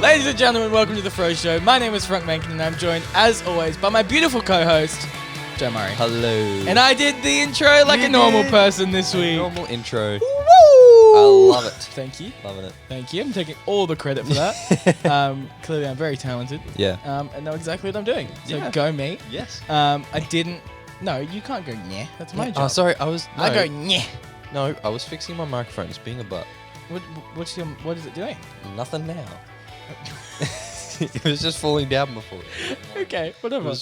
Ladies and gentlemen, welcome to the Fro Show. My name is Frank Menken and I'm joined, as always, by my beautiful co-host, Joe Murray. Hello. And I did the intro like a normal person this week. Normal intro. Woo! I love it. Thank you. Loving it. Thank you. I'm taking all the credit for that. Clearly, I'm very talented. Yeah. And know exactly what I'm doing. So Yeah. go me. Yes. I didn't... No, you can't go nyeh. That's my job. Oh, sorry. I was. No, I go nyeh. No, I was fixing my microphone. It's being a butt. What is it doing? Nothing now. It was just falling down before. Okay, whatever.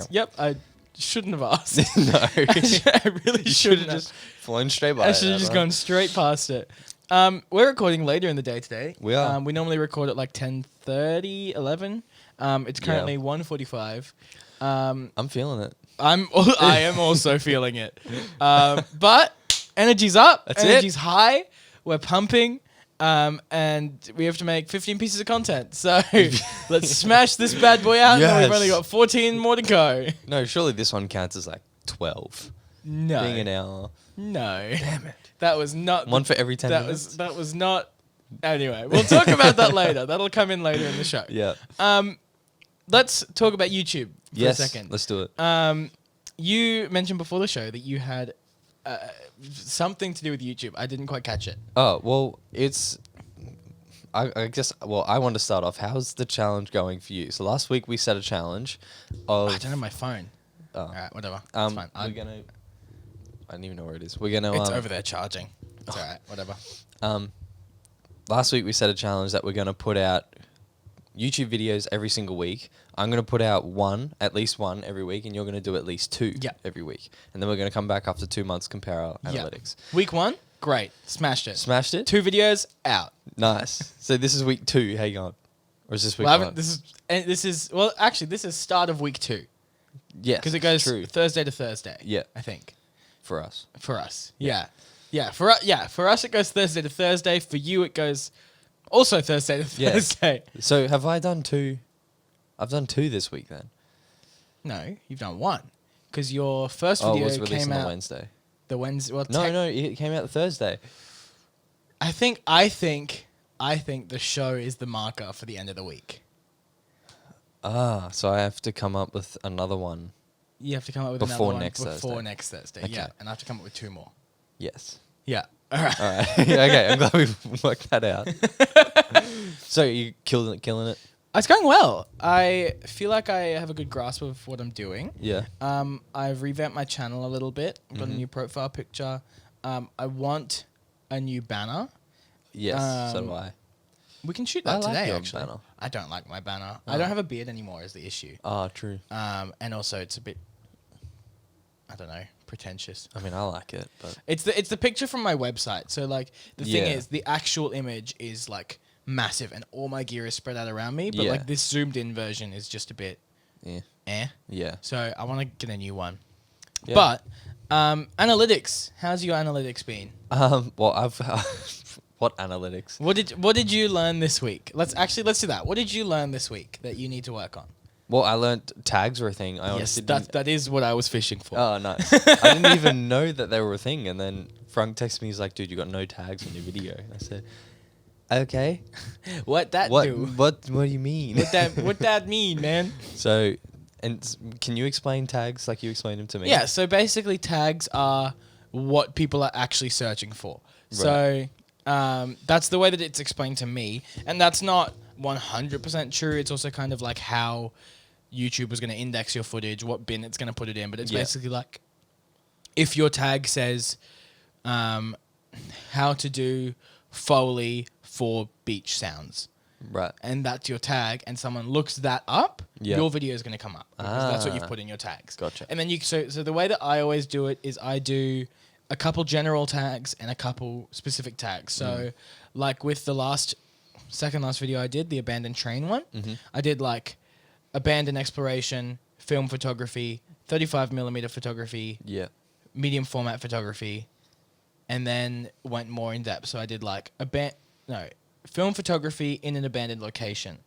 Yep, I shouldn't have asked. No. I really You should shouldn't have have. just flown straight by. I should have just gone straight past it. We're recording later in the day today. We are. We normally record at like 10:30, 11. It's currently 1:45. I'm feeling it. I am also feeling it. But energy's up. That's energy's it. high. We're pumping. And we have to make 15 pieces of content. So let's smash this bad boy out. Yes. And we've only got 14 more to go. No, surely this one counts as like 12. No. Being an hour. No. Damn it. That was not... One for every 10 minutes. That was not... Anyway, we'll talk about that later. That'll come in later in the show. Yeah. Let's talk about YouTube for a second. Let's do it. You mentioned before the show that you had something to do with YouTube. I didn't quite catch it. Oh, well, it's... I guess, well, I want to start off. How's the challenge going for you? So last week we set a challenge of... I don't have my phone. Oh. All right, whatever. It's fine. We're going to... I don't even know where it is. We're going to... It's over there charging. It's all right, whatever. Last week we set a challenge that we're going to put out YouTube videos every single week. I'm going to put out at least one every week, and you're going to do at least two every week. And then we're going to come back after 2 months, compare our analytics. Week 1, great. Smashed it. Smashed it? 2 videos, out. Nice. So this is week 2. Hang on. Or is this week Well, 1? this is start of week 2. Yes. Because it goes true. Thursday to Thursday. Yeah. I think. For us. For us. Yeah. Yeah. For us it goes Thursday to Thursday. For you it goes also Thursday to Thursday. So have I done 2? I've done 2 this week then. No, you've done 1. Because your first video it was released came on out the Wednesday. the Wednesday. Well, No, it came out the Thursday. I think the show is the marker for the end of the week. Ah, so I have to come up with another one. You have to come up with Before another one next before Thursday. next Thursday. Okay. Yeah, and I have to come up with 2 more. Yes. Yeah. All right. All right. Okay, I'm glad we worked that out. So you killing it? It's going well. I feel like I have a good grasp of what I'm doing. Yeah. I've revamped my channel a little bit. I've got a new profile picture. I want a new banner. Yes, so do I. We can shoot that I like today, your actually. banner. I don't like my banner. Oh. I don't have a beard anymore is the issue. Oh, true. And also it's a bit, I don't know, pretentious. I mean, I like it, but... It's the picture from my website. So, like, the thing Yeah. is, the actual image is, like, massive and all my gear is spread out around me. But, Yeah. like, this zoomed-in version is just a bit Yeah. Yeah. So, I want to get a new one. Yeah. But, analytics. How's your analytics been? Well, I've... What analytics? What did you learn this week? Let's do that. What did you learn this week that you need to work on? Well, I learned tags were a thing. I Yes, honestly didn't... that is what I was fishing for. Oh, nice. I didn't even know that they were a thing. And then Frank texted me, he's like, dude, you got no tags on your video. And I said, okay. What What do you mean? what that mean, man? So, can you explain tags like you explained them to me? Yeah, so basically tags are what people are actually searching for. Right. So that's the way that it's explained to me. And that's not 100% true. It's also kind of like how YouTube was going to index your footage, what bin it's going to put it in. But it's basically like if your tag says how to do Foley for beach sounds. Right. And that's your tag, and someone looks that up, your video is going to come up. Because that's what you've put in your tags. Gotcha. And then so the way that I always do it is I do a couple general tags and a couple specific tags. So like with the second last video I did, the abandoned train one, I did like abandoned exploration, film photography, 35mm photography, medium format photography, and then went more in depth. So I did like film photography in an abandoned location,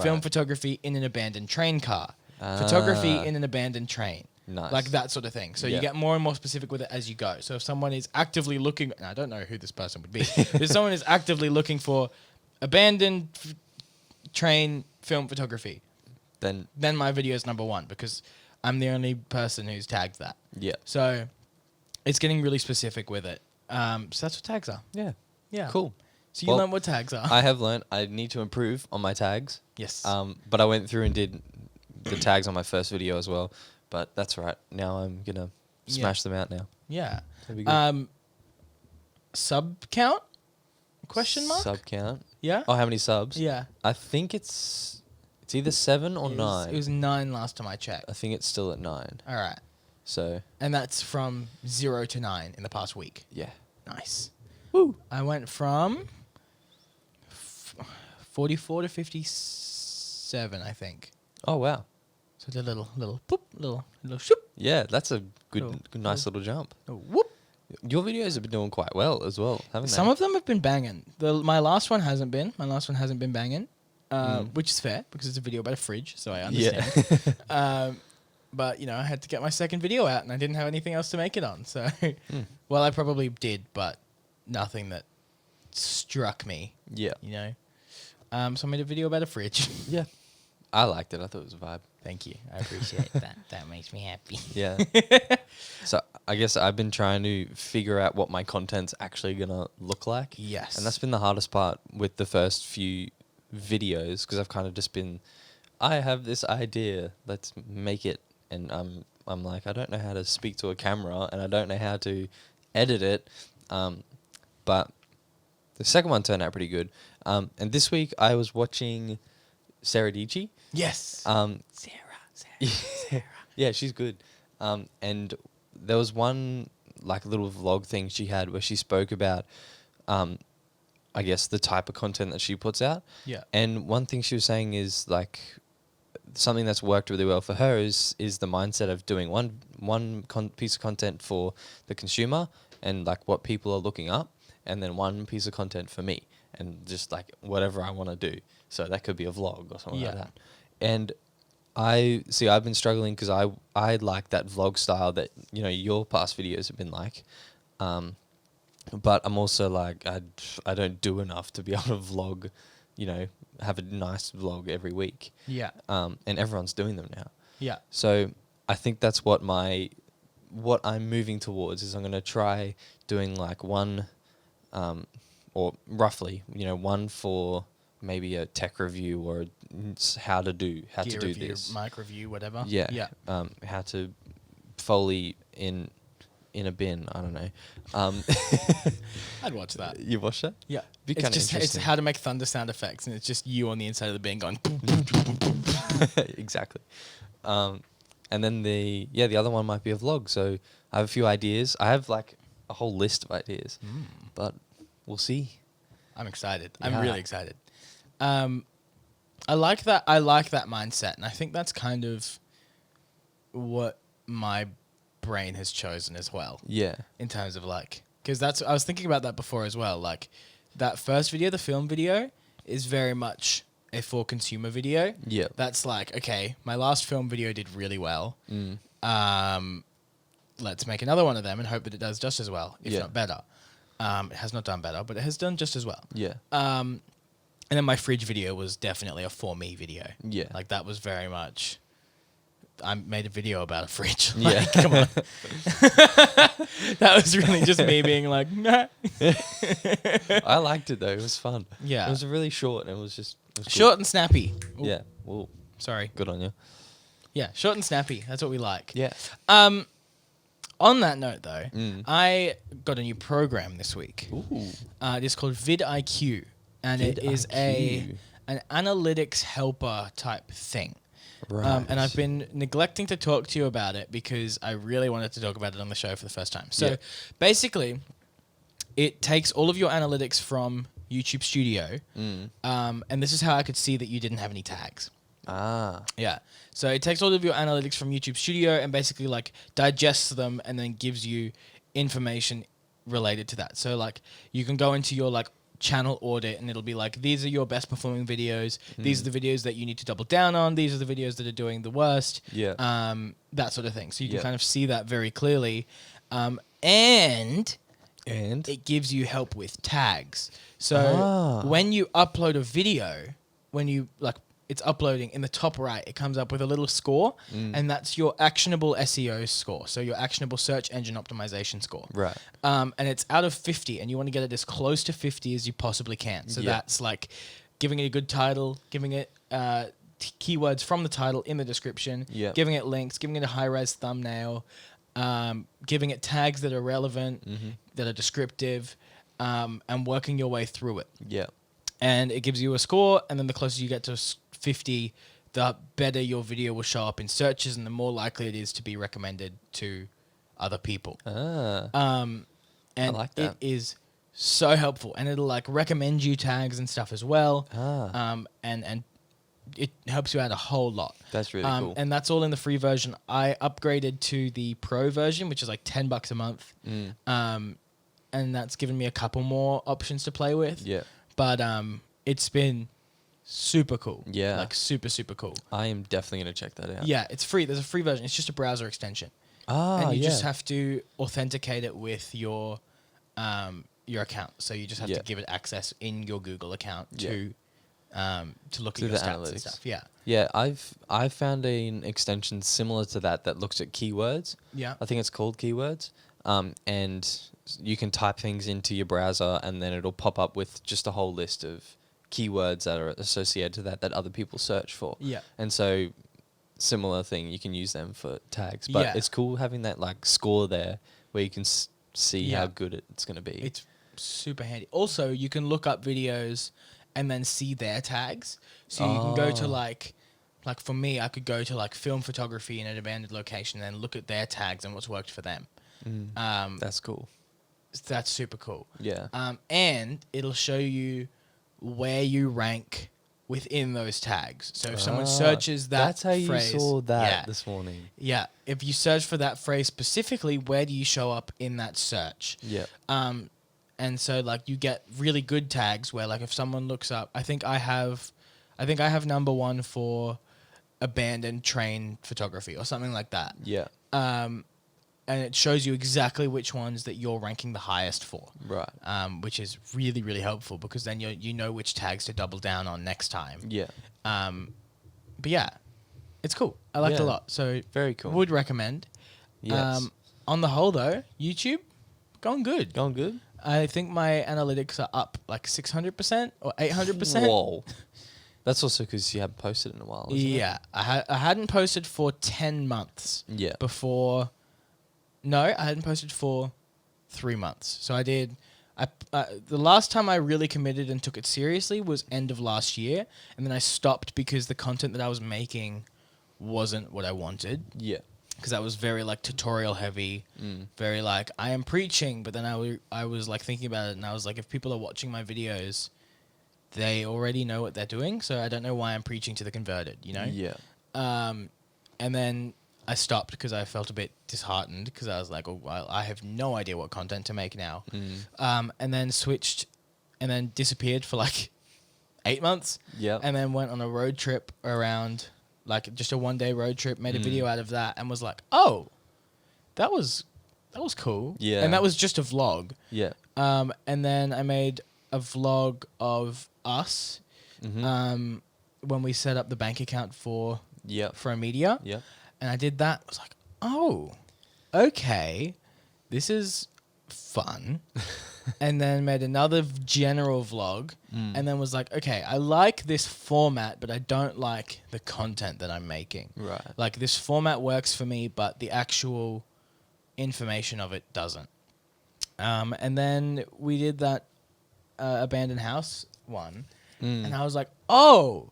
film photography in an abandoned train car, photography in an abandoned train. Nice. Like that sort of thing. So you get more and more specific with it as you go. So if someone is actively looking, and I don't know who this person would be, if someone is actively looking for abandoned train film photography, Then then my video is number 1 because I'm the only person who's tagged that. yeah. So it's getting really specific with it. So that's what tags are. Yeah. Yeah. Cool. So you Well, learned what tags are. I have learned I need to improve on my tags. Yes. But I went through and did the tags on my first video as well. But that's all right. Now I'm gonna smash them out now. Yeah. That'd be good. Sub count? Question mark? Sub count. Yeah. Oh, how many subs? Yeah. I think it's either 7 or 9. It was 9 last time I checked. I think it's still at 9. All right. So And that's from 0 to 9 in the past week. yeah. Nice. Woo. I went from 44 to 57, I think. Oh wow. So the little poop, little shoop, Yeah, that's a good, Oh, nice little jump. whoop. Your videos have been doing quite well as well, haven't they? Some of them have been banging. My last one hasn't been. My last one hasn't been banging, which is fair because it's a video about a fridge, so I understand. Yeah. But, I had to get my second video out and I didn't have anything else to make it on. So, well, I probably did, but nothing that struck me, Yeah. So I made a video about a fridge. Yeah. I liked it. I thought it was a vibe. Thank you. I appreciate that. That makes me happy. Yeah. So I guess I've been trying to figure out what my content's actually going to look like. Yes. And that's been the hardest part with the first few videos because I've kind of just been, I have this idea, let's make it. And I'm like, I don't know how to speak to a camera and I don't know how to edit it. But the second one turned out pretty good. And this week I was watching Sarah Dici. Yes. Sarah. Yeah, she's good. And there was one like little vlog thing she had where she spoke about, I guess, the type of content that she puts out. Yeah. And one thing she was saying is like something that's worked really well for her is the mindset of doing one piece of content for the consumer and like what people are looking up, and then one piece of content for me and just like whatever I want to do. So that could be a vlog or something like that. And I've been struggling because I like that vlog style that, your past videos have been like. But I'm also like, I don't do enough to be able to vlog, have a nice vlog every week. Yeah. And everyone's doing them now. Yeah. So I think that's what I'm moving towards is I'm going to try doing like one, or roughly, one for maybe a tech review or how to do this. Mic review, whatever. Yeah. Yeah. How to Foley in a bin. I don't know. I'd watch that. You watch that? Yeah. Be It's kinda just it's interesting. how to make thunder sound effects, and it's just you on the inside of the bin going. Exactly. And then the other one might be a vlog. So I have a few ideas. I have like a whole list of ideas, but we'll see. I'm excited. Yeah. I'm really excited. I like that. I like that mindset, and I think that's kind of what my brain has chosen as well. Yeah. In terms of like, because I was thinking about that before as well. Like, that first video, the film video, is very much a for consumer video. Yeah. That's like, okay, my last film video did really well. Let's make another one of them and hope that it does just as well, if not better. It has not done better, but it has done just as well. Yeah. And then my fridge video was definitely a for me video. Yeah. Like, that was very much, I made a video about a fridge. Yeah. Like, come on. That was really just me being like, nah. I liked it though. It was fun. Yeah. It was really short and it was cool. Short and snappy. Ooh, Yeah. Well, Sorry. good on you. Yeah, short and snappy. That's what we like. Yeah. On that note, though, Mm. I got a new program this week. Ooh. It is called Vid Iq, and it is Vid an analytics helper type thing. Right. And I've been neglecting to talk to you about it because I really wanted to talk about it on the show for the first time. So basically, it takes all of your analytics from YouTube Studio, and this is how I could see that you didn't have any tags. Ah. Yeah. So it takes all of your analytics from YouTube Studio and basically like digests them and then gives you information related to that. So like you can go into your like channel audit and it'll be like, these are your best performing videos. These are the videos that you need to double down on. These are the videos that are doing the worst. Yeah. That sort of thing. So you can kind of see that very clearly. And And it gives you help with tags. So when you upload a video, when you it's uploading in the top right, it comes up with a little score, and that's your actionable SEO score. So your actionable search engine optimization score. Right. And it's out of 50, and you want to get it as close to 50 as you possibly can. So that's like giving it a good title, giving it keywords from the title in the description, giving it links, giving it a high-res thumbnail, giving it tags that are relevant, that are descriptive, and working your way through it. Yeah. And it gives you a score, and then the closer you get to 50, the better your video will show up in searches, and the more likely it is to be recommended to other people. And I like that. it is so helpful, and it'll like recommend you tags and stuff as well. And it helps you out a whole lot. That's really cool. And that's all in the free version. I upgraded to the pro version, which is like $10 a month. And that's given me a couple more options to play with. Yeah. But it's been super cool. Yeah. Like super, super cool. I am definitely going to check that out. Yeah, it's free. There's a free version. It's just a browser extension. And you just have to authenticate it with your account. So you just have to give it access in your Google account to look at your stats analytics and stuff. Yeah. Yeah, I've found an extension similar to that looks at keywords. Yeah. I think it's called Keywords. And you can type things into your browser, and then it'll pop up with just a whole list of keywords that are associated to that other people search for. Yeah. And so similar thing, you can use them for tags. But it's cool having that like score there where you can see how good it's going to be. It's super handy. Also, you can look up videos and then see their tags. So you can go to like for me, I could go to like film photography in an abandoned location and then look at their tags and what's worked for them. That's cool. That's super cool. Yeah. And it'll show you where you rank within those tags. So if someone searches that phrase... That's how you saw that this morning. Yeah. If you search for that phrase specifically, where do you show up in that search? Yeah. And so like you get really good tags where like if someone looks up... I think I have number 1 for abandoned train photography or something like that. Yeah. And it shows you exactly which ones that you're ranking the highest for. Right. Which is really, really helpful because then you know which tags to double down on next time. Yeah. But yeah, it's cool. I like it a lot. So very cool. Would recommend. Yes. On the whole though, YouTube, going good. Going good? I think my analytics are up like 600% or 800%. Whoa. That's also because you haven't posted in a while, isn't it? I hadn't posted for 10 months. Yeah. Before... No, I hadn't posted for 3 months. So I did... the last time I really committed and took it seriously was end of last year. And then I stopped because the content that I was making wasn't what I wanted. Yeah. Because that was very like tutorial heavy. Very like, I am preaching. But then I was like thinking about it and I was like, if people are watching my videos, they already know what they're doing. So I don't know why I'm preaching to the converted, you know? Yeah. And then... I stopped because I felt a bit disheartened because I was like, oh, well, I have no idea what content to make now. And then switched and then disappeared for like 8 months. Yeah. And then went on a road trip around, like just a 1-day road trip, made a video out of that and was like, oh, that was cool. Yeah. And that was just a vlog. Yeah. And then I made a vlog of us when we set up the bank account for a media. Yeah. And I did that. I was like, oh, okay, this is fun. And then made another general vlog. And then was like, okay, I like this format, but I don't like the content that I'm making. Right. Like this format works for me, but the actual information of it doesn't. And then we did that abandoned house one. And I was like, oh,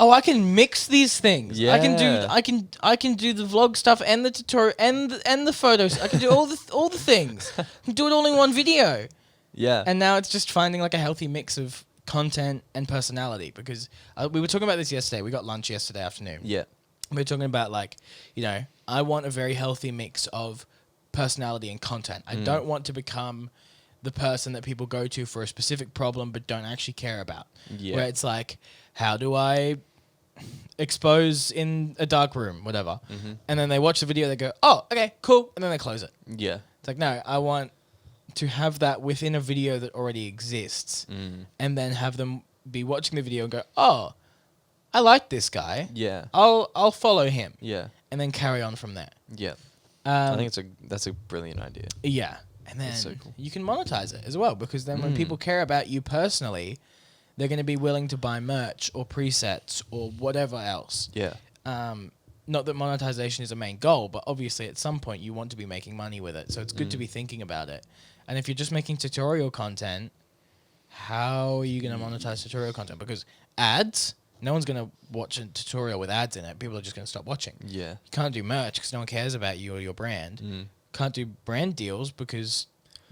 I can mix these things. Yeah. I can do the vlog stuff and the tutorial and the photos. I can do all the things. I can do it all in one video. Yeah. And now it's just finding like a healthy mix of content and personality because we were talking about this yesterday. We got lunch yesterday afternoon. Yeah. We were talking about like, you know, I want a very healthy mix of personality and content. I don't want to become the person that people go to for a specific problem but don't actually care about. Yeah. Where it's like, how do I expose in a dark room, whatever. And then they watch the video, they go, oh, okay, cool. And then they close it. Yeah. It's like, no, I want to have that within a video that already exists, and then have them be watching the video and go, "Oh, I like this guy. Yeah. I'll follow him." Yeah. And then carry on from there. Yeah. I think that's a brilliant idea. Yeah. And then so cool. you can monetize it as well, because then when people care about you personally, they're going to be willing to buy merch or presets or whatever else. Yeah. Not that monetization is a main goal, but obviously at some point you want to be making money with it. So it's good to be thinking about it. And if you're just making tutorial content, how are you going to monetize tutorial content? Because ads, no one's going to watch a tutorial with ads in it. People are just going to stop watching. Yeah. You can't do merch because no one cares about you or your brand. Can't do brand deals because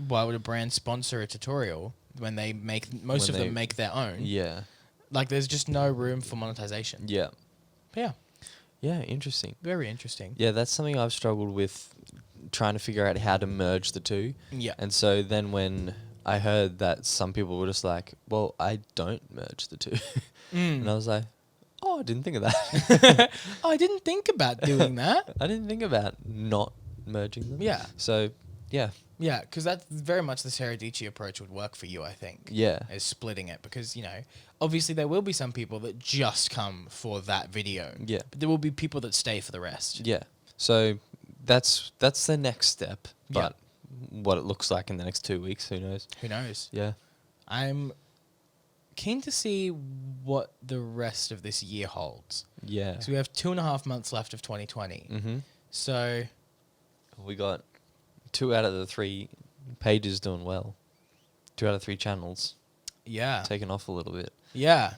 why would a brand sponsor a tutorial when they make most of them make their own? Yeah. Like there's just no room for monetization. Yeah. But yeah. Yeah, interesting. Very interesting. Yeah, that's something I've struggled with, trying to figure out how to merge the two. Yeah. And so then when I heard that some people were just like, well, I don't merge the two. And I was like, oh, I didn't think of that. Oh, I didn't think about doing that. I didn't think about not merging them. Yeah. So, yeah. Yeah, because that's very much the Seradici approach would work for you, I think. Yeah. Is splitting it because, you know, obviously there will be some people that just come for that video. Yeah. But there will be people that stay for the rest. Yeah. So that's the next step. But what it looks like in the next 2 weeks, who knows? Who knows? Yeah. I'm keen to see what the rest of this year holds. Yeah. So we have 2.5 months left of 2020. Mm-hmm. So We got 2 out of the 3 pages doing well. 2 out of 3 channels yeah. taking off a little bit. Yeah.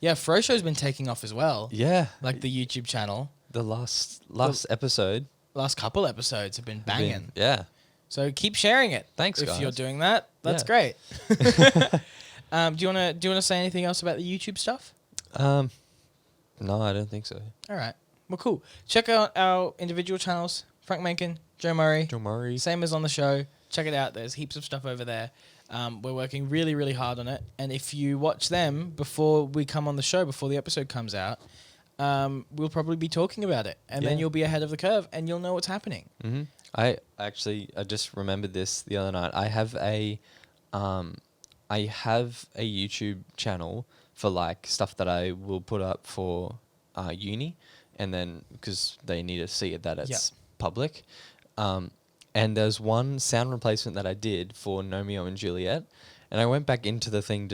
Yeah, Froshow's been taking off as well. Yeah. Like the YouTube channel. The last episode. Last couple episodes have been banging. Yeah. So keep sharing it. Thanks, if guys. you're doing that. That's Yeah. great. Do you wanna say anything else about the YouTube stuff? No, I don't think so. All right. Well, cool. Check out our individual channels. Frank Mencken, Joe Murray. Joe Murray. Same as on the show. Check it out. There's heaps of stuff over there. We're working really, really hard on it. And if you watch them before we come on the show, before the episode comes out, we'll probably be talking about it. And then Yeah. you'll be ahead of the curve and you'll know what's happening. Mm-hmm. I just remembered this the other night. I have a YouTube channel for like stuff that I will put up for uni, and then because they need to see it that it's public. And there's one sound replacement that I did for Romeo and Juliet, and I went back into the thing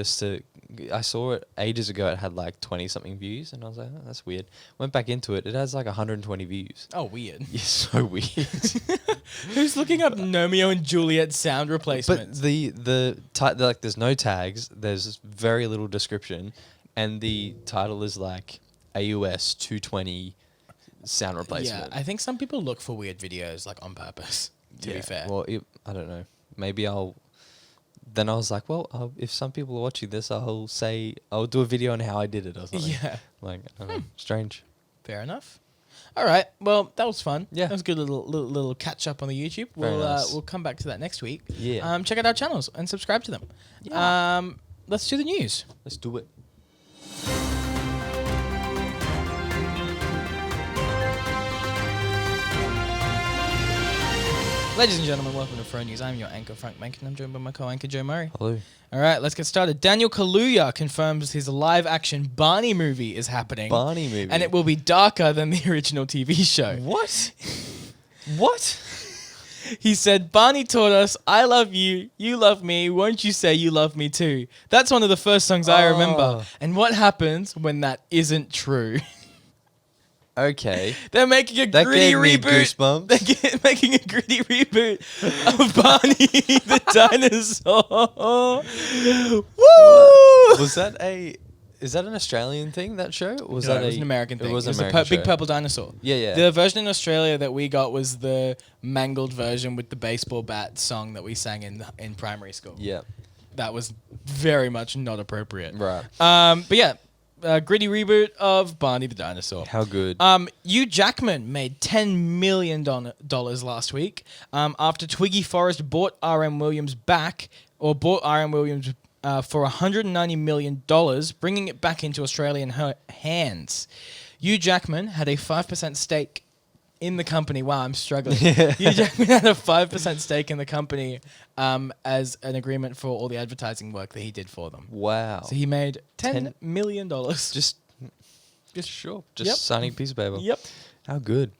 I saw it ages ago. It had like 20 something views, and I was like, oh, that's weird. Went back into it. It has like 120 views. Oh, weird. Yeah, so weird. Who's looking up Romeo and Juliet sound replacements? But like there's no tags. There's very little description, and the title is like AUS 220 sound replacement. Yeah, I think some people look for weird videos like on purpose. To be fair. Well, I don't know. Maybe Then I was like, well, if some people are watching this, I'll do a video on how I did it or something. Yeah. Like, I don't know. Strange. Fair enough. All right. Well, that was fun. Yeah. That was a good little catch up on the YouTube. Very nice. We'll come back to that next week. Yeah. Check out our channels and subscribe to them. Yeah. Let's do the news. Let's do it. Ladies and gentlemen, welcome to Fro News. I'm your anchor, Frank Mencken. I'm joined by my co-anchor, Joe Murray. Hello. All right, let's get started. Daniel Kaluuya confirms his live-action Barney movie is happening. Barney movie. And it will be darker than the original TV show. What? What? He said, Barney taught us, I love you, you love me, won't you say you love me too? That's one of the first songs I remember. And what happens when that isn't true? Okay. They're making a That gritty gave me reboot. goosebumps. They're making a gritty reboot of Barney the dinosaur. Woo! Is that an Australian thing, that show? Or was No, that it was an American thing. It was an a American big show. purple dinosaur. Yeah, yeah. The version in Australia that we got was the mangled version with the baseball bat song that we sang in primary school. Yeah. That was very much not appropriate. Right. But yeah, gritty reboot of Barney the dinosaur. How good. Hugh Jackman made $10 million last week after Twiggy Forrest bought R.M. Williams for $190 million, bringing it back into Australian hands. Hugh Jackman had a 5% stake in the company. Wow, I'm struggling. Yeah. Hugh Jackman had a 5% stake in the company as an agreement for all the advertising work that he did for them. Wow. So he made $10 million. Just sure. Just signing a piece of paper. Yep. How good.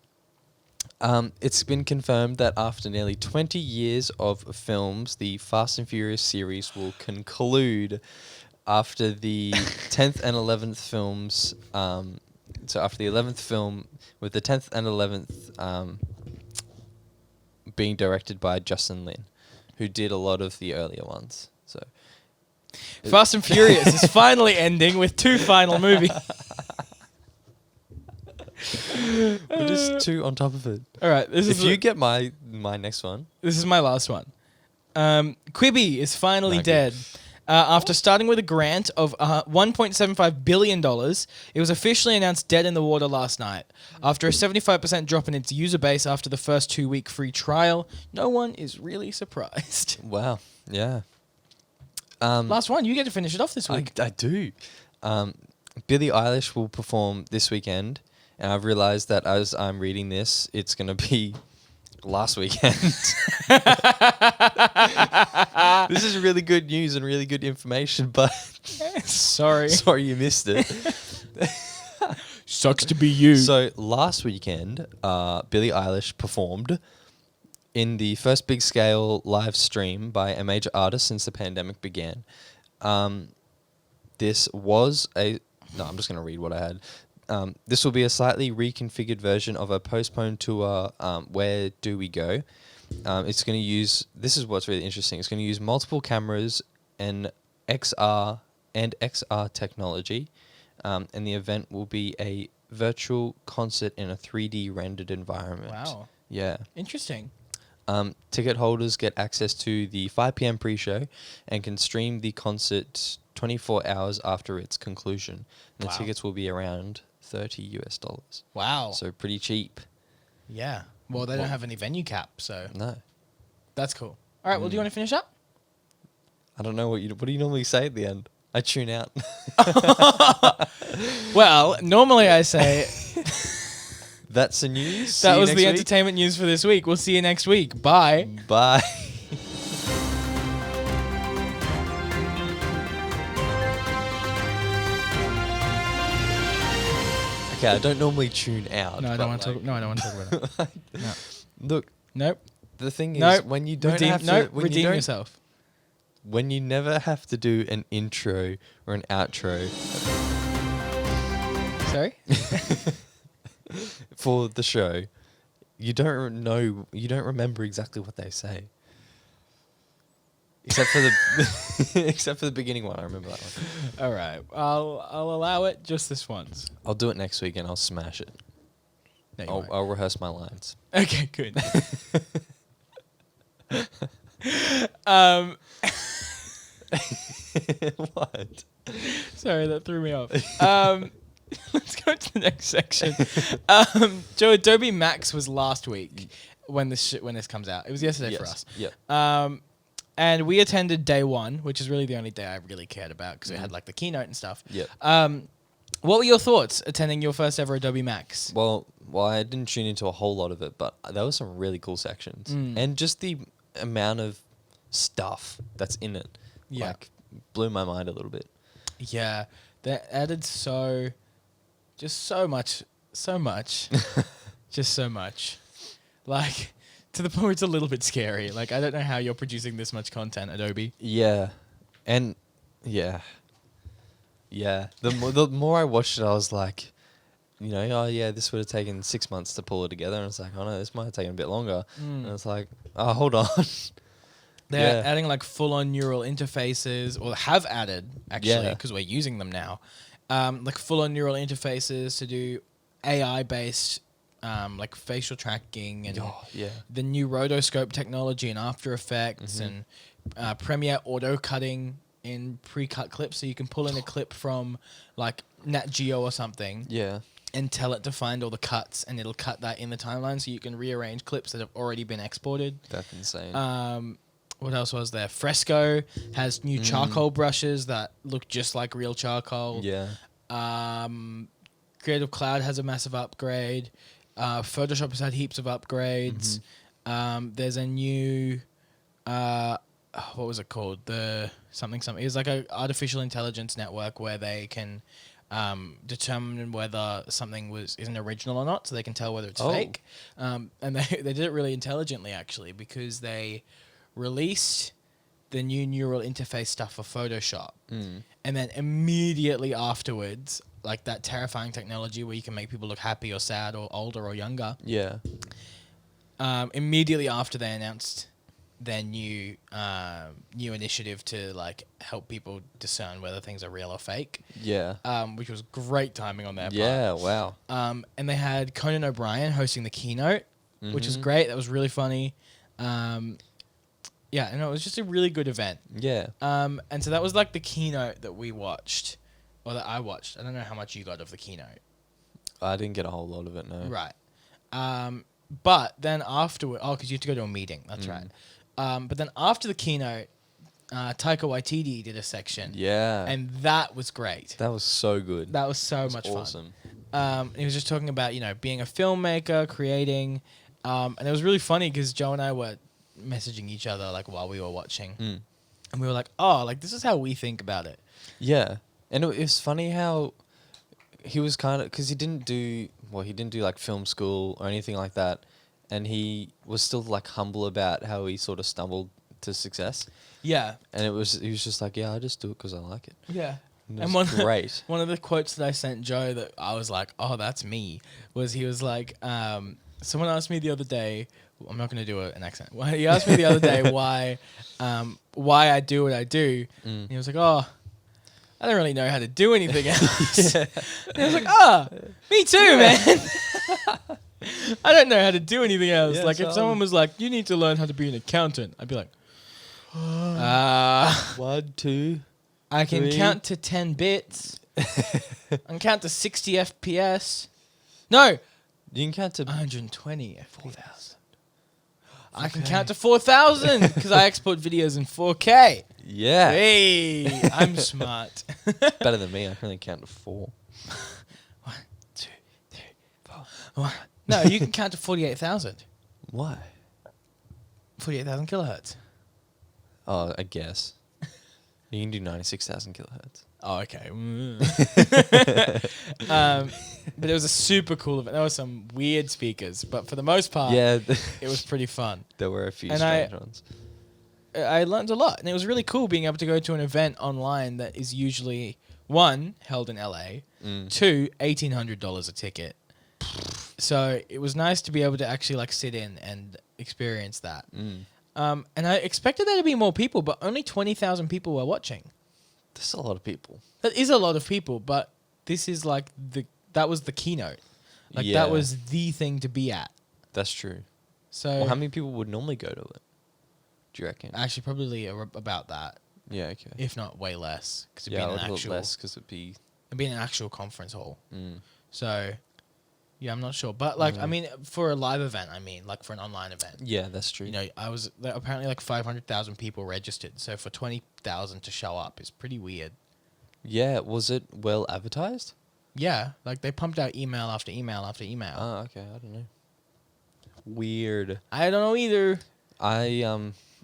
It's been confirmed that after nearly 20 years of films, the Fast and Furious series will conclude after the 10th and 11th films. So after the 11th film, with the 10th and 11th being directed by Justin Lin, who did a lot of the earlier ones. So Fast and Furious is finally ending with 2 final movies. We're just 2 on top of it. All right. If you get my next one. This is my last one. Quibi is finally dead. After starting with a grant of $1.75 billion, it was officially announced dead in the water last night. After a 75% drop in its user base after the first 2-week free trial, no one is really surprised. Wow. Yeah. Last one. You get to finish it off this week. I do. Billie Eilish will perform this weekend, and I've realized that as I'm reading this, it's going to be last weekend. This is really good news and really good information, but sorry you missed it. Sucks to be you. So last weekend, Billie Eilish performed in the first big scale live stream by a major artist since the pandemic began. This was a... No, I'm just going to read what I had. This will be a slightly reconfigured version of a postponed tour, Where Do We Go? It's going to use... This is what's really interesting. It's going to use multiple cameras and XR technology. And the event will be a virtual concert in a 3D rendered environment. Wow. Yeah. Interesting. Ticket holders get access to the 5 p.m. pre-show and can stream the concert 24 hours after its conclusion. And the tickets will be around $30. Wow. So pretty cheap. Yeah. Well, they don't have any venue cap, so No. that's cool. All right. Well, do you want to finish up? I don't know what do you normally say at the end? I tune out. Well, normally I say That's the news. that was the entertainment news for this week. We'll see you next week. Bye. Bye. Okay, I don't normally tune out. No, I don't want to talk. No, I don't want to talk about it. No. Look, Nope. the thing is, Nope. when you don't Redeem, have to, nope. when Redeem you don't, yourself. when you never have to do an intro or an outro Sorry. for the show, you don't remember exactly what they say. Except for the beginning one, I remember that one. All right. I'll allow it just this once. I'll do it next week and I'll smash it. No, you won't. I'll rehearse my lines. Okay, good. What? Sorry, that threw me off. Let's go to the next section. Joe, Adobe Max was last week when this comes out. It was yesterday for us. Yeah. And we attended day 1, which is really the only day I really cared about because we had like the keynote and stuff. Yeah. What were your thoughts attending your first ever Adobe Max? Well, I didn't tune into a whole lot of it, but there were some really cool sections, and just the amount of stuff that's in it, blew my mind a little bit. Yeah, they added just so much, just so much, like to the point where it's a little bit scary. Like I don't know how you're producing this much content, Adobe. Yeah, and yeah. The more I watched it, I was like, oh yeah, this would have taken 6 months to pull it together, and it's like, oh no, this might have taken a bit longer. And it's like, oh, hold on. They're adding like full-on neural interfaces, or have added actually, because we're using them now. Like full-on neural interfaces to do AI-based like facial tracking and the new rotoscope technology in After Effects and Premiere auto cutting in pre-cut clips, so you can pull in a clip from like Nat Geo or something and tell it to find all the cuts, and it'll cut that in the timeline so you can rearrange clips that have already been exported. That's insane. What else was there? Fresco has new charcoal brushes that look just like real charcoal. Yeah. Creative Cloud has a massive upgrade. Photoshop has had heaps of upgrades. There's a new, what was it called? The something. It was like a artificial intelligence network where they can determine whether something isn't original or not, so they can tell whether it's fake. And they did it really intelligently, actually, because they released the new neural interface stuff for Photoshop, and then immediately afterwards, like that terrifying technology where you can make people look happy or sad or older or younger. Yeah. Immediately after they announced their new initiative to like help people discern whether things are real or fake. Yeah. Which was great timing on their part. Yeah, wow. And they had Conan O'Brien hosting the keynote, which is great. That was really funny. Yeah, and it was just a really good event. Yeah. And so that was like the keynote that we watched, or that I watched. I don't know how much you got of the keynote. I didn't get a whole lot of it, no. Right. But then afterward, because you had to go to a meeting. That's right. But then after the keynote, Taika Waititi did a section. Yeah. And that was great. That was so good. That was so much awesome. Fun. He was just talking about, being a filmmaker, creating. And it was really funny because Joe and I were messaging each other like while we were watching. And we were like, this is how we think about it. Yeah. And it was funny how he was kind of, because he didn't do like film school or anything like that. And he was still like humble about how he sort of stumbled to success. Yeah. And he was just like, I just do it because I like it. Yeah. And great. One of the quotes that I sent Joe that I was like, that's me, was he was like, someone asked me the other day, I'm not going to do an accent. He asked me the other day why I do what I do. And he was like, I don't really know how to do anything else. And I was like, me too, man. I don't know how to do anything else. Yeah, like if someone was like, you need to learn how to be an accountant, I'd be like, 1, 2, I can 3. count to 10 bits. I can count to 60 FPS. No. You can count to 120 FPS. 4,000. I can count to 4,000 because I export videos in 4K. Yeah. Hey, I'm smart. Better than me. I can only count to 4. 1, 2, 3, 4. No, you can count to 48,000. Why? 48,000 kilohertz. Oh, I guess. You can do 96,000 kilohertz. Oh, okay. But it was a super cool event. There were some weird speakers, but for the most part, it was pretty fun. There were a few strange ones. I learned a lot, and it was really cool being able to go to an event online that is usually, 1, held in LA, 2, $1,800 a ticket. So it was nice to be able to actually like sit in and experience that. And I expected there to be more people, but only 20,000 people were watching. That's a lot of people. That is a lot of people, but this is like that was the keynote. Like that was the thing to be at. That's true. So how many people would normally go to it? Do you reckon? Actually, probably about that. Yeah, okay. If not way less, because it'd be less because it'd be an actual conference hall. So yeah, I'm not sure, but like I mean, for a live event, like for an online event. Yeah, that's true. I was apparently like 500,000 people registered, so for 20,000 to show up is pretty weird. Yeah, was it well advertised? Yeah, like they pumped out email after email after email. Oh, okay, I don't know. Weird. I don't know either. I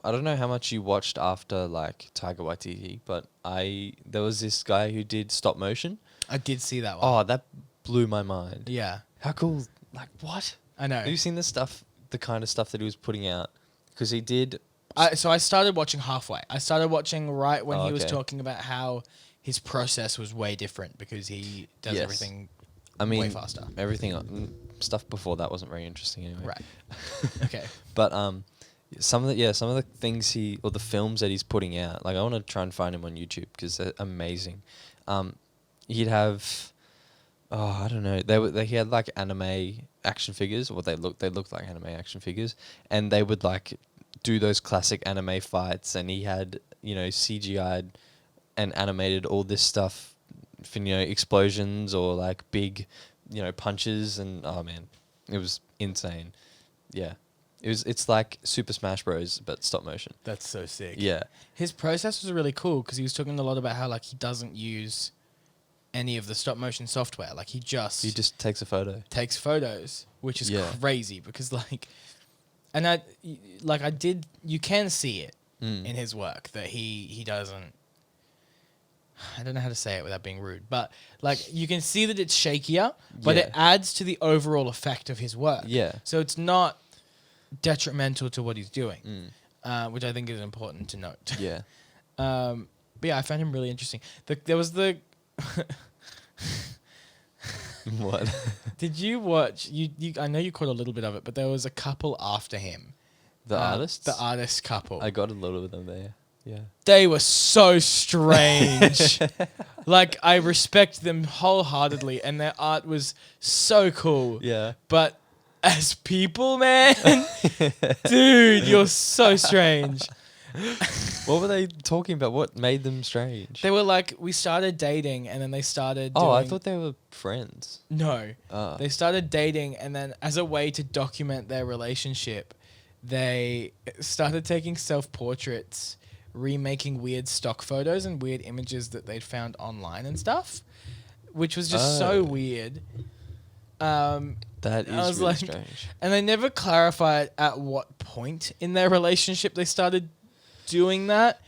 don't know how much you watched after like Taika Waititi, but there was this guy who did stop motion. I did see that one. Oh, that blew my mind. Yeah. How cool. Like, what? I know. Have you seen the kind of stuff that he was putting out? Because he did... So I started watching halfway. I started watching right when he was talking about how his process was way different because he does everything way faster. Stuff before that wasn't very interesting anyway. Right. Okay. But some of the things the films that he's putting out, like I want to try and find him on YouTube because they're amazing. He'd have... Oh, I don't know. He had like anime action figures, or they looked like anime action figures, and they would like do those classic anime fights, and he had CGI'd and animated all this stuff for explosions or like big punches, and oh man, it was insane. Yeah, it's like Super Smash Bros. But stop motion. That's so sick. Yeah, his process was really cool because he was talking a lot about how like he doesn't use any of the stop motion software. Like he just takes a photo. Takes photos, which is crazy because like, and you can see it in his work that he doesn't. I don't know how to say it without being rude, but like you can see that it's shakier, but it adds to the overall effect of his work. Yeah. So it's not detrimental to what he's doing, which I think is important to note. Yeah. But yeah, I found him really interesting. There was the. What? Did you watch? You I know you caught a little bit of it, but there was a couple after him. The artists. The artist couple. I got a little of them there. Yeah. They were so strange. Like, I respect them wholeheartedly, and their art was so cool. Yeah. But as people, man, dude, you're so strange. What were they talking about? What made them strange? They were like, we started dating, and then they started doing... Oh, I thought they were friends. No. They started dating, and then as a way to document their relationship, they started taking self-portraits, remaking weird stock photos and weird images that they'd found online and stuff, which was just so weird. That is really strange. And they never clarified at what point in their relationship they started doing that.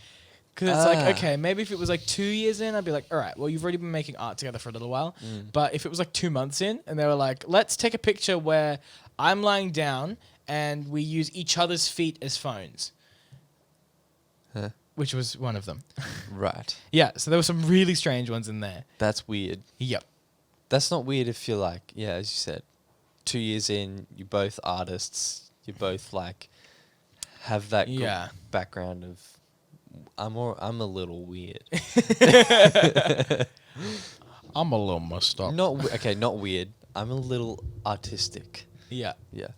Because it's like, okay, maybe if it was like 2 years in, I'd be like, all right, well, you've already been making art together for a little while. But if it was like 2 months in and they were like, let's take a picture where I'm lying down and we use each other's feet as phones. Huh. Which was one of them. Right. Yeah, so there were some really strange ones in there. That's weird. Yep. That's not weird if you're like, yeah, as you said, 2 years in, you're both artists, you both like have that background of I'm a little weird. I'm a little messed up. Not weird. I'm a little artistic. Yeah. Yeah.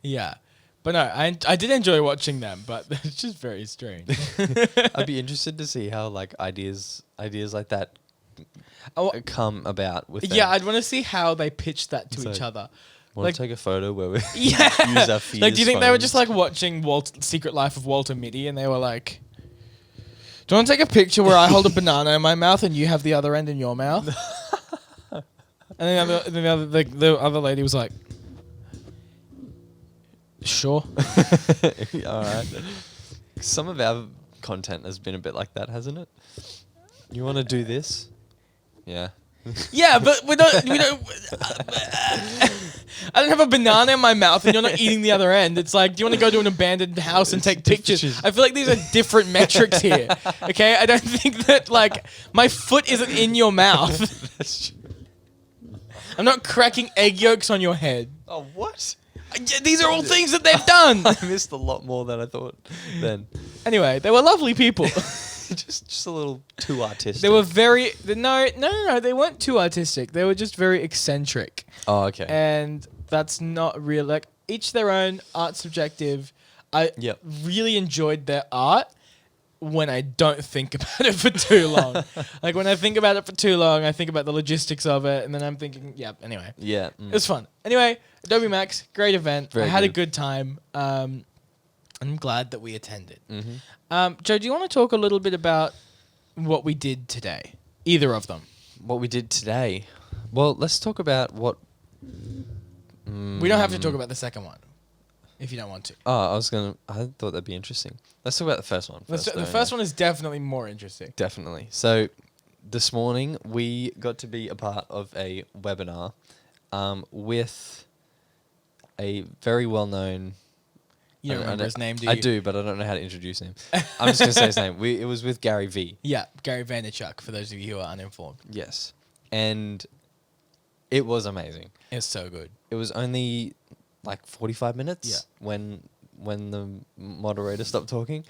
Yeah. But no, I did enjoy watching them, but it's just very strange. I'd be interested to see how like ideas like that come about with them. Yeah, I'd want to see how they pitched that to each other. Want to take a photo where we use our feet like, do you think phones? they were just like watching Secret Life of Walter Mitty and they were like, do you want to take a picture where I hold a banana in my mouth and you have the other end in your mouth? And the other lady was like, sure. All right. Some of our content has been a bit like that, hasn't it? You want to do this? Yeah. Yeah, but we don't. I don't have a banana in my mouth and you're not eating the other end. It's like, do you want to go to an abandoned house and take pictures? I feel like these are different metrics here. Okay? I don't think that, like, my foot isn't in your mouth. That's true. I'm not cracking egg yolks on your head. Oh, what? These are all things that they've done. I missed a lot more than I thought then. Anyway, they were lovely people. just a little too artistic. They were very... No, they weren't too artistic. They were just very eccentric. Oh, okay. And that's not real. Like, each their own, art subjective. I really enjoyed their art when I don't think about it for too long. Like, when I think about it for too long, I think about the logistics of it, and then I'm thinking, anyway. Yeah. It was fun. Anyway, Adobe Max, great event. I had a good time. I'm glad that we attended. Mm-hmm. Joe, do you want to talk a little bit about what we did today? Either of them. What we did today? Well, let's talk about what... We don't have to talk about the second one, if you don't want to. Oh, I thought that'd be interesting. Let's talk about the first one first. The first one is definitely more interesting. Definitely. So, this morning, we got to be a part of a webinar with a very well-known... You don't remember his name, do you? I do, but I don't know how to introduce him. I'm just going to say his name. It was with Gary Vee. Yeah, Gary Vaynerchuck, for those of you who are uninformed. Yes. And it was amazing. It's so good. It was only like 45 minutes Yeah. when the moderator stopped talking.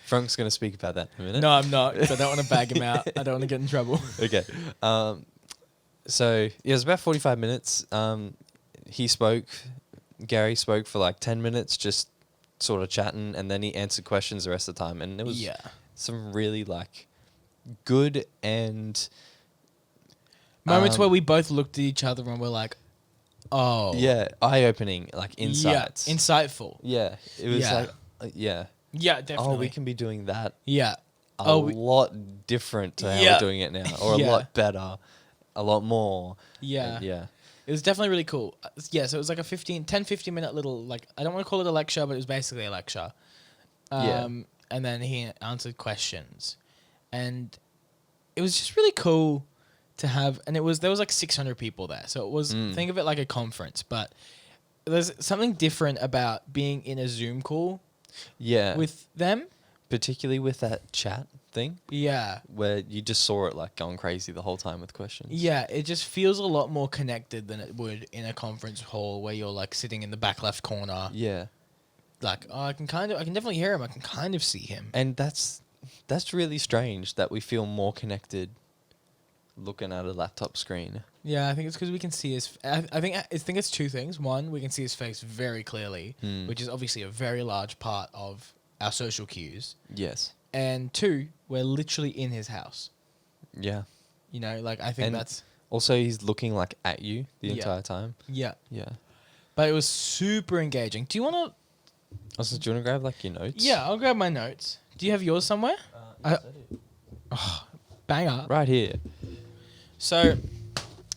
Frank's going to speak about that in a minute. No, I'm not, 'cause I don't want to bag him out. I don't want to get in trouble. Okay. So, it was about 45 minutes. Gary spoke for like 10 minutes, just sort of chatting, and then he answered questions the rest of the time. And it was some really like good and... moments where we both looked at each other and were like, oh. Yeah, eye-opening, like insights. Yeah, insightful. Yeah, it was like, Yeah, definitely. oh, we can be doing that. Yeah. a lot different to how we're doing it now, or a lot better, a lot more. Yeah. Yeah. It was definitely really cool. Yeah, so it was like a 10-15 minute little, like, I don't want to call it a lecture, but it was basically a lecture. And then he answered questions. And it was just really cool to have, and there was like 600 people there. So it was, think of it like a conference, but there's something different about being in a Zoom call with them. Particularly with that chat thing. Yeah. Where you just saw it like going crazy the whole time with questions. Yeah, it just feels a lot more connected than it would in a conference hall where you're like sitting in the back left corner. Yeah. Like, I can definitely hear him. I can kind of see him. And that's really strange that we feel more connected looking at a laptop screen. Yeah, I think it's because we can see his. I think it's two things. One, we can see his face very clearly, which is obviously a very large part of our social cues. Yes. And two, we're literally in his house. Yeah. You know, like, I think that's... Also, he's looking, like, at you the entire time. Yeah. Yeah. But it was super engaging. Do you want to... Also, do you want to grab, like, your notes? Yeah, I'll grab my notes. Do you have yours somewhere? Banger. Right here. So,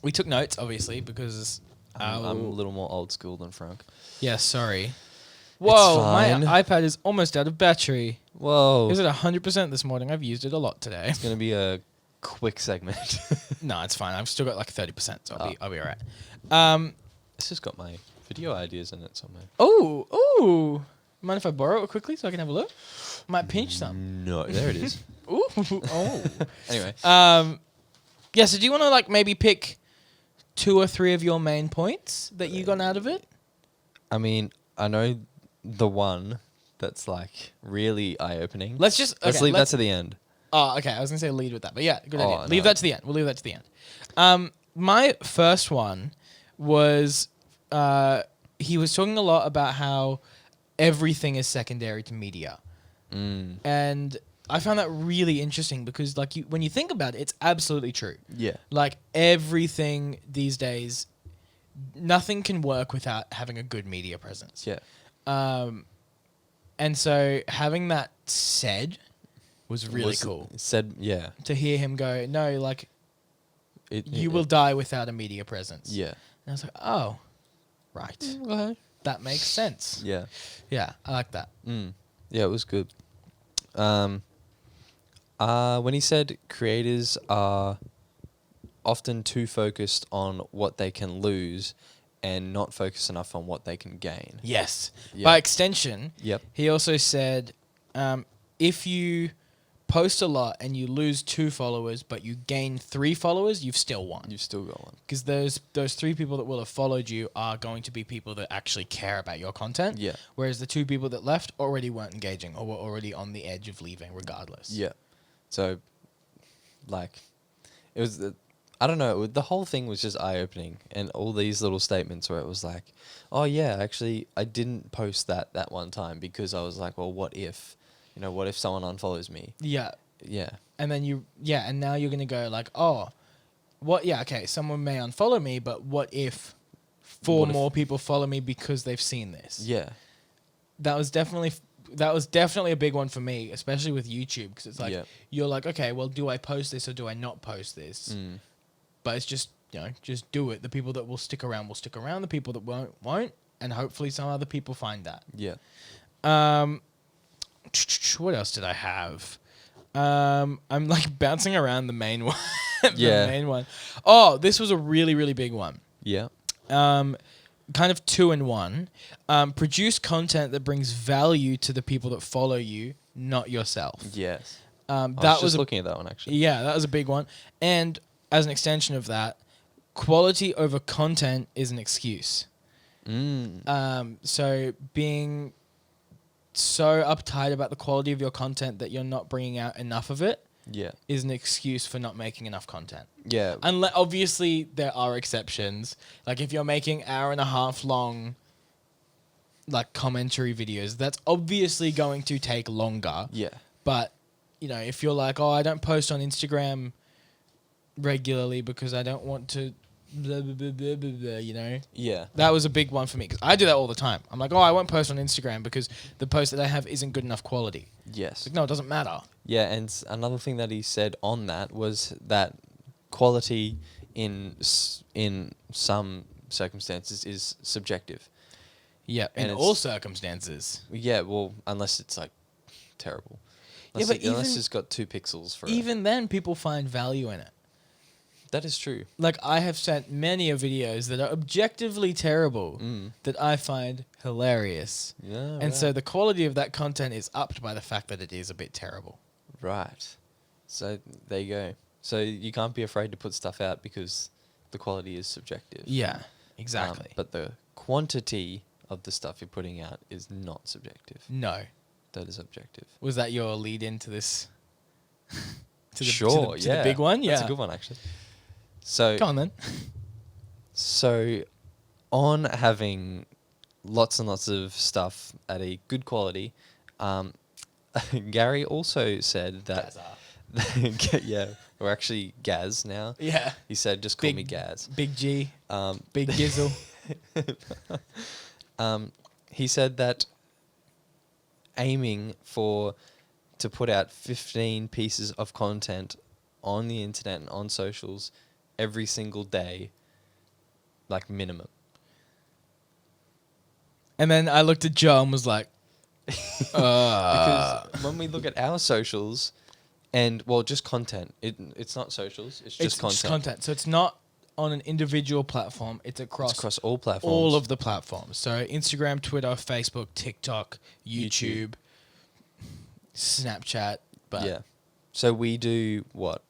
we took notes, obviously, because... I'm a little more old school than Frank. Yeah, sorry. Whoa, my iPad is almost out of battery. Whoa. It was at 100% this morning. I've used it a lot today. It's going to be a quick segment. No, it's fine. I've still got like 30%, so I'll be all right. It's just got my video ideas in it somewhere. Oh. Mind if I borrow it quickly so I can have a look? Might pinch some. No, there it is. Ooh. Oh. Anyway. Yeah, so do you want to like maybe pick 2 or 3 of your main points that you got out of it? I mean, I know the one that's like really eye-opening. Let's leave that to the end. Oh, okay. I was gonna say lead with that, but yeah, good idea. No. Leave that to the end. We'll leave that to the end. My first one was he was talking a lot about how everything is secondary to media, and I found that really interesting because, like, when you think about it, it's absolutely true. Yeah. Like everything these days, nothing can work without having a good media presence. Yeah. And so having that said was really cool. Yeah. To hear him go, no, like, you will die without a media presence. Yeah. And I was like, oh, right. Okay. That makes sense. Yeah. Yeah, I like that. Yeah, it was good. When he said creators are often too focused on what they can lose and not focus enough on what they can gain. Yes. Yep. By extension, Yep. he also said, if you post a lot and you lose 2 followers, but you gain 3 followers, you've still won. You've still got one. Because those 3 people that will have followed you are going to be people that actually care about your content. Yeah. Whereas the 2 people that left already weren't engaging or were already on the edge of leaving regardless. Yeah. So, like, it was... I don't know. The whole thing was just eye-opening, and all these little statements where it was like, "Oh yeah, actually, I didn't post that one time because I was like, well, what if, what if someone unfollows me?" Yeah. Yeah. And then and now you're gonna go like, oh, what? Yeah, okay, someone may unfollow me, but what if 4 more people follow me because they've seen this? Yeah. That was definitely a big one for me, especially with YouTube, because it's like you're like, okay, well, do I post this or do I not post this? But it's just, just do it. The people that will stick around will stick around. The people that won't. And hopefully some other people find that. Yeah. What else did I have? I'm like bouncing around the main one. The main one. Oh, this was a really, really big one. Yeah. Kind of 2 in 1. Produce content that brings value to the people that follow you, not yourself. Yes. I was just looking at that one, actually. Yeah, that was a big one. And as an extension of that, quality over content is an excuse. So being so uptight about the quality of your content that you're not bringing out enough of it is an excuse for not making enough content. Yeah. Unless, obviously, there are exceptions. Like, if you're making 1.5 hour long, like, commentary videos, that's obviously going to take longer. Yeah. But, if you're like, oh, I don't post on Instagram regularly because I don't want to blah, blah, blah, blah, blah, blah, you know? Yeah. That was a big one for me because I do that all the time. I'm like, oh, I won't post on Instagram because the post that I have isn't good enough quality. Yes. Like, no, it doesn't matter. Yeah, and another thing that he said on that was that quality in some circumstances is subjective. Yeah, in And all circumstances. Yeah, well, unless it's like terrible. Yeah, but Unless it's got 2 pixels for it. Even then, people find value in it. That is true. Like, I have sent many of videos that are objectively terrible that I find hilarious. Yeah. And so the quality of that content is upped by the fact that it is a bit terrible. Right. So there you go. So you can't be afraid to put stuff out because the quality is subjective. Yeah, exactly. But the quantity of the stuff you're putting out is not subjective. No. That is objective. Was that your lead into this? to The big one? Yeah. That's a good one, actually. So Go on then. So on having lots and lots of stuff at a good quality, Gary also said that... yeah, we're actually Gaz now. Yeah. He said, just call me Gaz. Big G. Big Gizzle. He said that aiming to put out 15 pieces of content on the internet and on socials every single day, like minimum. And then I looked at Joe and was like, because when we look at our socials and, well, just content, it's not socials, it's just content. Just content. So it's not on an individual platform. It's across all platforms. all of the platforms. So Instagram, Twitter, Facebook, TikTok, YouTube. Snapchat. But yeah. So we do what?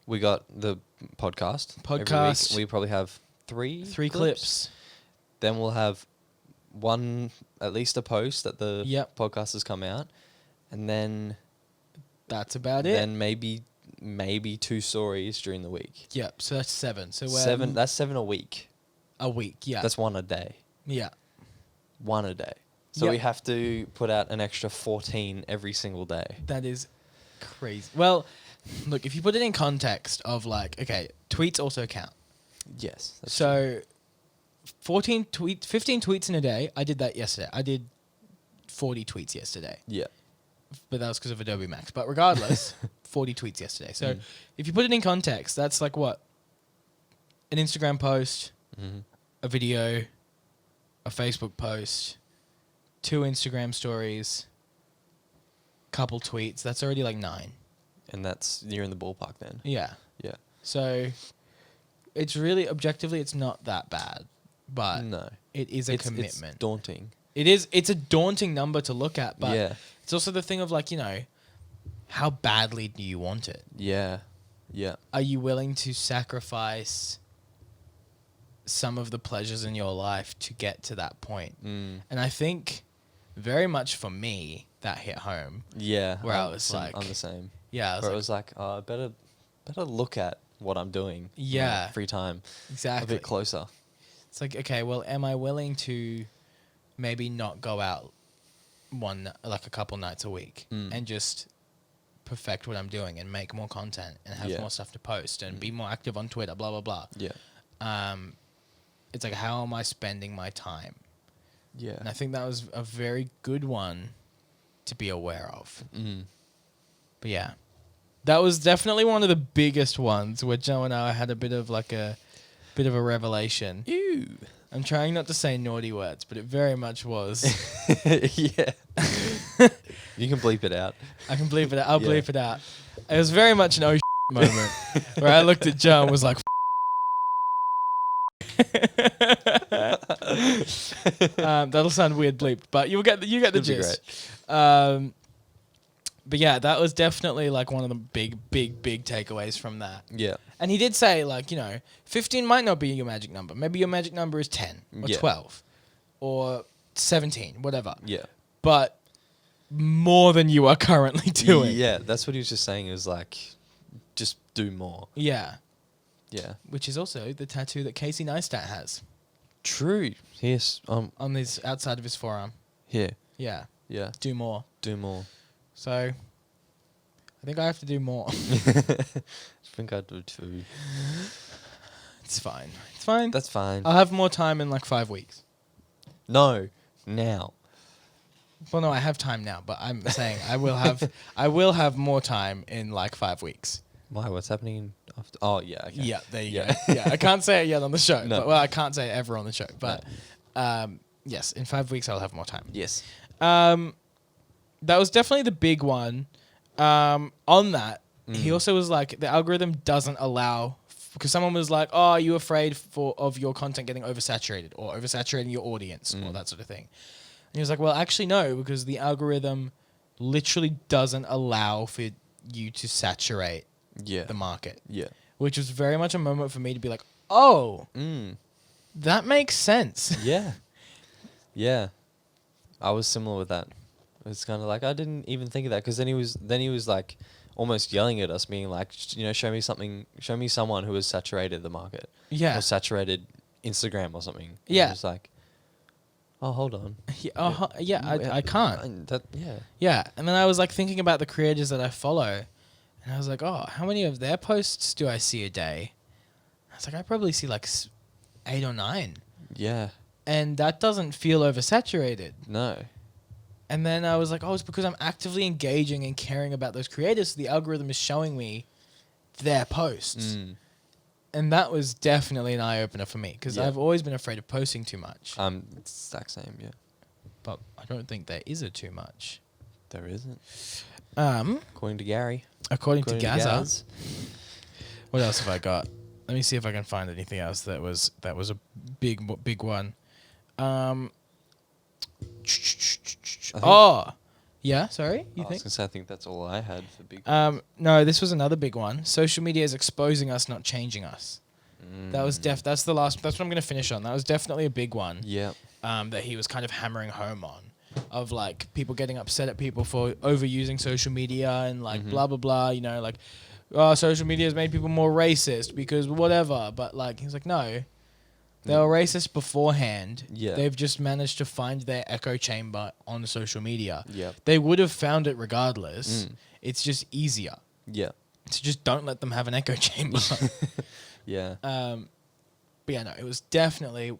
We got the podcast. Every week. We probably have three clips. Then we'll have at least a post that the podcast has come out. And then that's about it. Then maybe 2 stories during the week. Yep. So that's 7. So that's 7 a week. A week, yeah. That's 1 a day. Yeah. 1 a day. So we have to put out an extra 14 every single day. That is crazy. Well, look, if you put it in context of like, okay, tweets also count. Yes. That's so 15 tweets in a day. I did that yesterday. I did 40 tweets yesterday. Yeah. But that was because of Adobe Max. But regardless, 40 tweets yesterday. So if you put it in context, that's like what? An Instagram post, a video, a Facebook post, 2 Instagram stories, couple tweets. That's already like 9. And you're in the ballpark then. Yeah. Yeah. So it's really, objectively, it's not that bad. But no, it is a commitment. It's daunting. It's a daunting number to look at, but it's also the thing of like, how badly do you want it? Yeah. Yeah. Are you willing to sacrifice some of the pleasures in your life to get to that point? And I think very much for me, that hit home. Yeah. Where I was like... I'm the same. Yeah. It was like, I better look at what I'm doing. Yeah. Free time. Exactly. A bit closer. It's like, okay, well, am I willing to maybe not go out a couple nights a week and just perfect what I'm doing and make more content and have more stuff to post and be more active on Twitter, blah, blah, blah. Yeah. It's like, how am I spending my time? Yeah. And I think that was a very good one to be aware of. But yeah, that was definitely one of the biggest ones where Joe and I had a bit of a revelation. Ew. I'm trying not to say naughty words, but it very much was. Yeah. You can bleep it out. I can bleep it out. I'll bleep it out. It was very much an oh moment where I looked at Joe and was like, that'll sound weird bleeped, but you get the gist. But yeah, that was definitely like one of the big takeaways from that. Yeah. And he did say 15 might not be your magic number. Maybe your magic number is 10 or 12 or 17, whatever. Yeah. But more than you are currently doing. Yeah, that's what he was just saying. It was like, just do more. Yeah. Yeah. Which is also the tattoo that Casey Neistat has. True. Yes. On his outside of his forearm. Here. Yeah. Yeah. Do more. Do more. So, I think I have to do more. I think I do too. It's fine. It's fine. That's fine. I'll have more time in like 5 weeks. No, now. Well, no, I have time now, but I'm saying I will have more time in like 5 weeks. Why? What's happening after? Oh, yeah. Okay. Yeah, there you go. Yeah, I can't say it yet on the show. No. But, well, I can't say it ever on the show. But yes, in 5 weeks I'll have more time. Yes. That was definitely the big one. On that, he also was like, the algorithm doesn't allow, because someone was like, oh, are you afraid of your content getting oversaturated or oversaturating your audience or that sort of thing? And he was like, well, actually, no, because the algorithm literally doesn't allow for you to saturate the market. Yeah. Which was very much a moment for me to be like, oh, that makes sense. Yeah. Yeah. I was similar with that. It's kind of like, I didn't even think of that, because then he was like almost yelling at us, being like, show me someone who has saturated the market. Yeah. Or saturated Instagram or something. And Yeah. it was like, oh, hold on. I can't. Yeah. And then I was like thinking about the creators that I follow, and I was like, oh, how many of their posts do I see a day? I was like, I probably see like 8 or 9. Yeah. And that doesn't feel oversaturated. No. And then I was like, oh, it's because I'm actively engaging and caring about those creators. So the algorithm is showing me their posts. And that was definitely an eye-opener for me, because I've always been afraid of posting too much. It's the exact same, yeah. But I don't think there is a too much. There isn't. According to Gary. According to Gaza. Gaz. What else have I got? Let me see if I can find anything else that was a big one. Yeah, sorry, you I was think? gonna say, I think that's all I had for big. No, this was another big one. Social media is exposing us, not changing us. That was that's the last. That's what I'm gonna finish on. That was definitely a big one. Yeah. That he was kind of hammering home on, of like people getting upset at people for overusing social media and like blah blah blah. Like, oh, social media has made people more racist because whatever. But like, he's like, no. They were racist beforehand. Yeah. They've just managed to find their echo chamber on social media. Yeah. They would have found it regardless. It's just easier. Yeah. So just don't let them have an echo chamber. Yeah. But yeah, no, it was definitely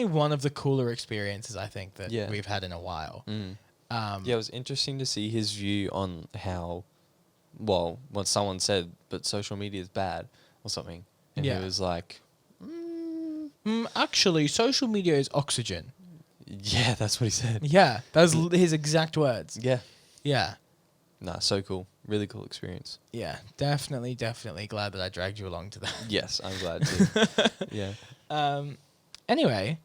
one of the cooler experiences I think that we've had in a while. Yeah, it was interesting to see his view on how, well, what someone said, but social media is bad or something. And he was like, actually, social media is oxygen. Yeah, that's what he said. Yeah, that was his exact words. Yeah. Yeah. Nah, so cool. Really cool experience. Yeah, definitely glad that I dragged you along to that. Yes, I'm glad too. Yeah. Anyway,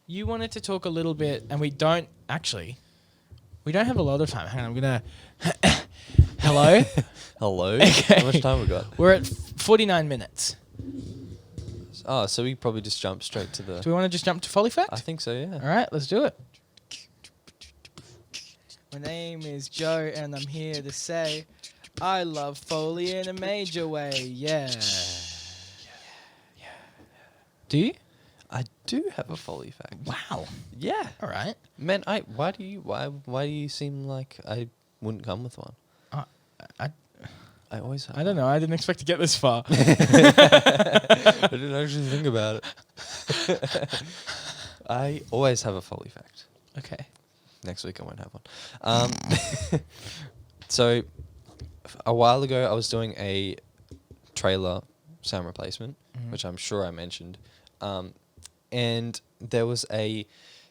you wanted to talk a little bit, and we don't have a lot of time. Hang on, I'm going to... Hello? Hello? Okay. How much time we got? We're at 49 minutes. Oh, so we probably just jump straight to the... Do we want to just jump to Folly Fact? I think so, yeah. All right, let's do it. My name is Joe, and I'm here to say I love Foley in a major way. Yeah. Do you? I do have a Foley fact. Wow. Yeah. All right. Man, why do you seem like I wouldn't come with one? I always have. I don't know. I didn't expect to get this far. I didn't actually think about it. I always have a Foley fact. Okay. Next week I won't have one. So, a while ago I was doing a trailer sound replacement, which I'm sure I mentioned. And there was a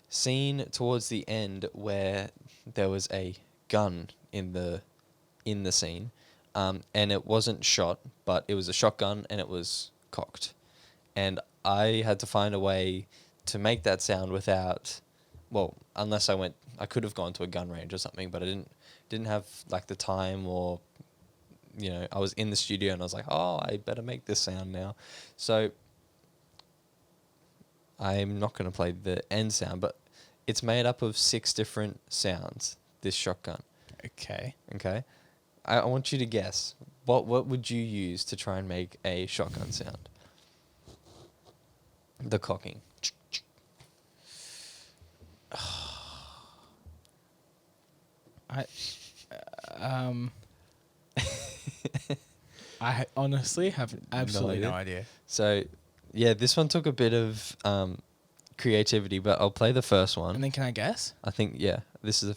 scene towards the end where there was a gun in the scene. And it wasn't shot, but it was a shotgun and it was cocked. And I had to find a way to make that sound without, well, unless I could have gone to a gun range or something, but I didn't have like the time, or, I was in the studio and I was like, oh, I better make this sound now. So I'm not going to play the end sound, but it's made up of 6 different sounds, this shotgun. Okay. I want you to guess. What would you use to try and make a shotgun sound? The cocking. I honestly have absolutely no idea. So Yeah, this one took a bit of creativity, but I'll play the first one. And then can I guess? I think this is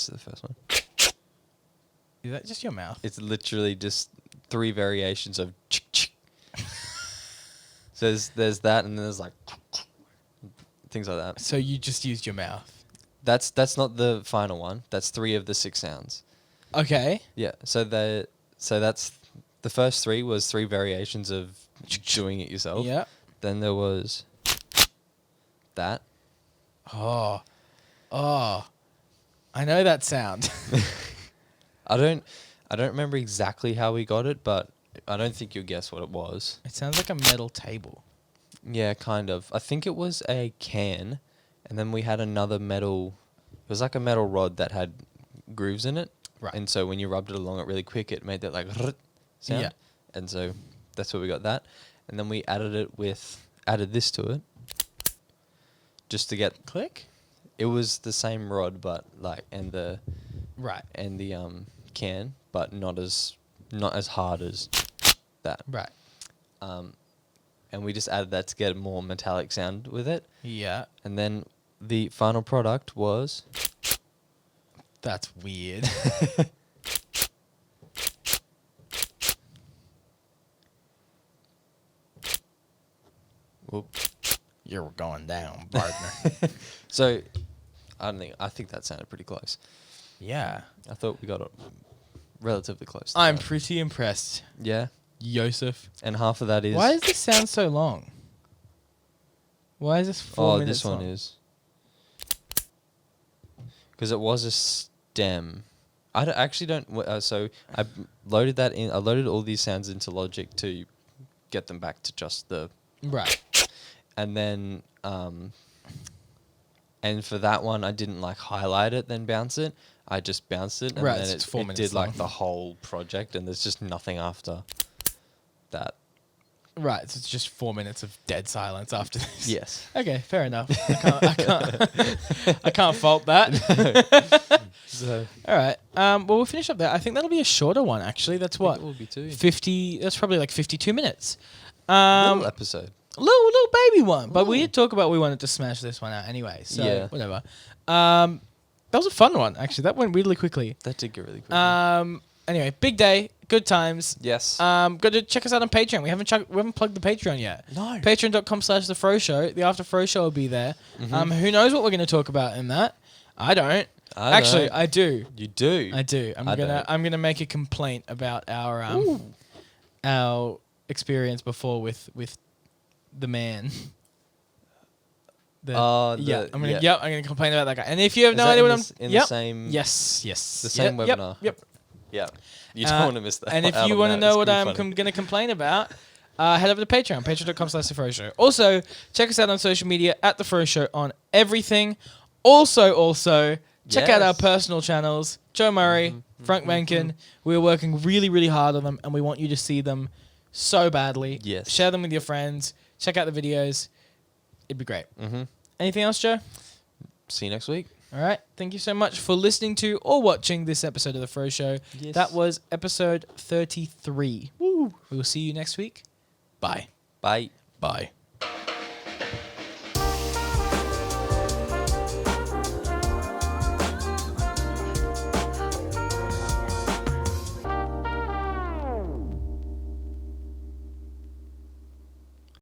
the first one. Is that just your mouth? It's literally just 3 variations of chick chick. So there's that, and then there's like things like that. So you just used your mouth. That's not the final one. That's 3 of the 6 sounds. Okay. Yeah. So that's the first 3 was 3 variations of doing it yourself. Yeah. Then there was that. Oh. I know that sound. I don't remember exactly how we got it, but I don't think you'll guess what it was. It sounds like a metal table. Yeah, kind of. I think it was a can, and then we had another metal. It was like a metal rod that had grooves in it. Right. And so when you rubbed it along it really quick, it made that like sound. Yeah. And so that's where we got that. And then we added this to it, just to get. Click? It was the same rod, but Right. and the can, but not as hard as that. Right. And we just added that to get a more metallic sound with it. Yeah. And then the final product was. That's weird. Whoop. You're going down, partner. So, I think that sounded pretty close. Yeah. I thought we got it relatively close. To I'm that. pretty impressed, Yeah. Joseph. And half of that is. Why does this sound so long? Why is this 4 minutes this one long? is. Because it was a stem. Actually don't. So I loaded that in. I loaded all these sounds into Logic to get them back to just the. Right. And then, and for that one, I didn't like highlight it, then bounce it. I just bounced it, and Right, then so it's it 4 minutes did like long. the whole project, and there's just nothing after that. Right. So it's just 4 minutes of dead silence after this. Yes. Okay. Fair enough. I can't fault that. So All right. Well, we'll finish up there. I think that'll be a shorter one. Actually, that's what it will be too. 50. That's probably like 52 minutes. Little episode. Little baby one. But we Ooh. did talk about we wanted to smash this one out anyway. So Yeah. whatever. That was a fun one actually. That went really quickly. That did go really quick. Anyway, big day, good times. Yes. Go to check us out on Patreon. We haven't plugged the Patreon yet. No. Patreon.com/The Fro Show. The After Fro Show will be there. Mhm. Who knows what we're going to talk about in that? I don't. I Actually, don't. I do. You do. I do. I don't. I'm gonna make a complaint about our experience before with the man. I'm gonna complain about that guy. And if you have Is no that idea in what the s- I'm in the same. yes, The same Yep, webinar. Yep. Yeah. You don't want to miss that. And if out you on want to that. know It's what pretty I'm funny. going to complain about, head over to Patreon, patreon.com/The Fro Show. Also, check us out on social media at The Fro Show on everything. Also, check out our Yes. personal channels, Joe Murray, Frank Menken. We're working really, really hard on them, and we want you to see them so badly. Yes. Share them with your friends. Check out the videos. It'd be great. Mm-hmm. Anything else, Joe? See you next week. All right. Thank you so much for listening to or watching this episode of The Fro Show. Yes. That was episode 33. Woo. We will see you next week. Bye. Bye. Bye.